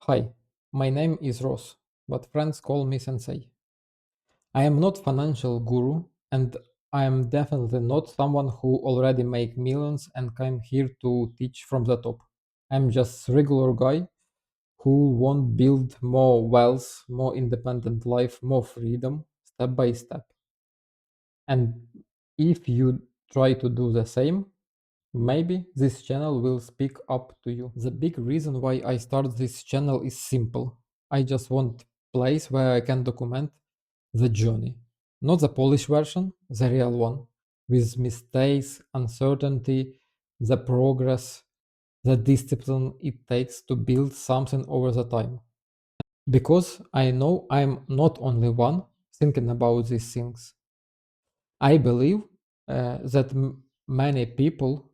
Hi, my name is Ross, but friends call me Sensei. I am not financial guru and I am definitely not someone who already make millions and came here to teach from the top. I'm just regular guy who want build more wealth, more independent life, more freedom step by step. And if you try to do the same, maybe this channel will speak up to you. The big reason why I start this channel is simple. I just want place where I can document the journey. Not the Polish version, the real one. With mistakes, uncertainty, the progress, the discipline it takes to build something over the time. Because I know I'm not only one thinking about these things. I believe that many people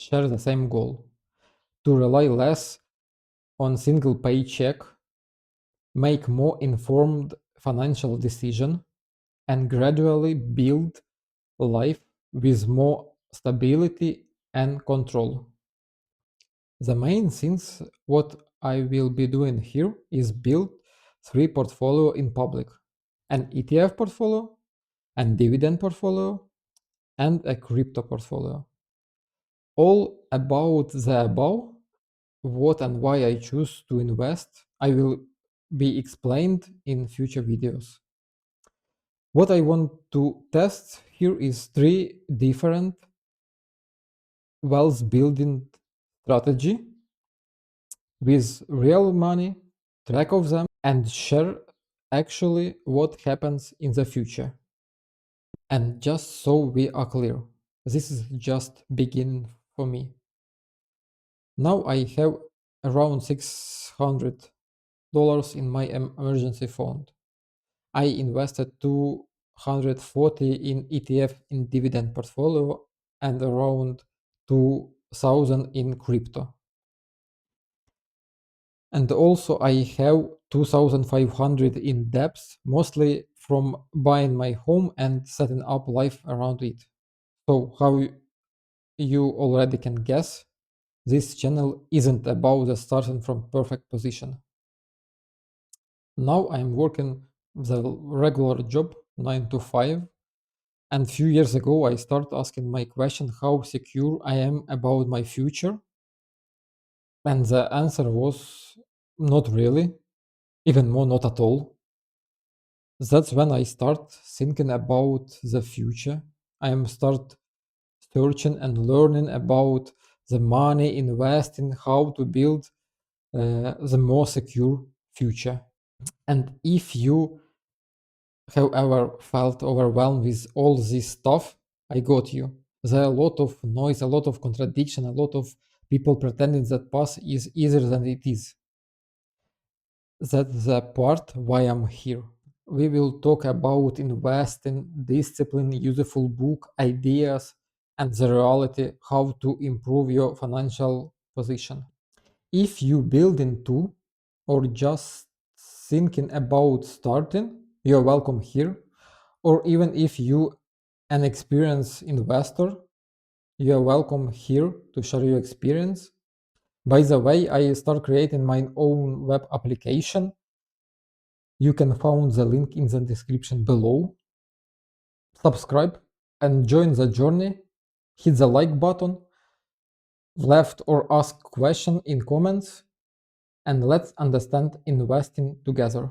share the same goal to rely less on single paycheck, make more informed financial decision, and gradually build a life with more stability and control. The main things what I will be doing here is build three portfolio in public: an ETF portfolio, and dividend portfolio, and a crypto portfolio. All about the above, what and why I choose to invest, I will be explained in future videos. What I want to test here is three different wealth building strategy with real money, track of them, and share actually what happens in the future. And just so we are clear, this is just beginning for me. Now I have around $600 in my emergency fund. I invested 240 in ETF in dividend portfolio and around 2000 in crypto. And also I have 2500 in debts, mostly from buying my home and setting up life around it. So how you already can guess, this channel isn't about the starting from perfect position. Now I'm working the regular job 9 to 5, and few years ago I started asking my question how secure I am about my future, and the answer was not really, even more not at all. That's when I start thinking about the future. I am start searching and learning about the money, investing, how to build the more secure future. And if you have ever felt overwhelmed with all this stuff, I got you. There are a lot of noise, a lot of contradiction, a lot of people pretending that path is easier than it is. That's the part why I'm here. We will talk about investing, discipline, useful book, ideas, and the reality how to improve your financial position. If you build into or just thinking about starting, you're welcome here. Or even if you an experienced investor, you're welcome here to share your experience. By the way, I start creating my own web application. You can find the link in the description below. Subscribe and join the journey. Hit the like button, left or ask question in comments, and let's understand investing together.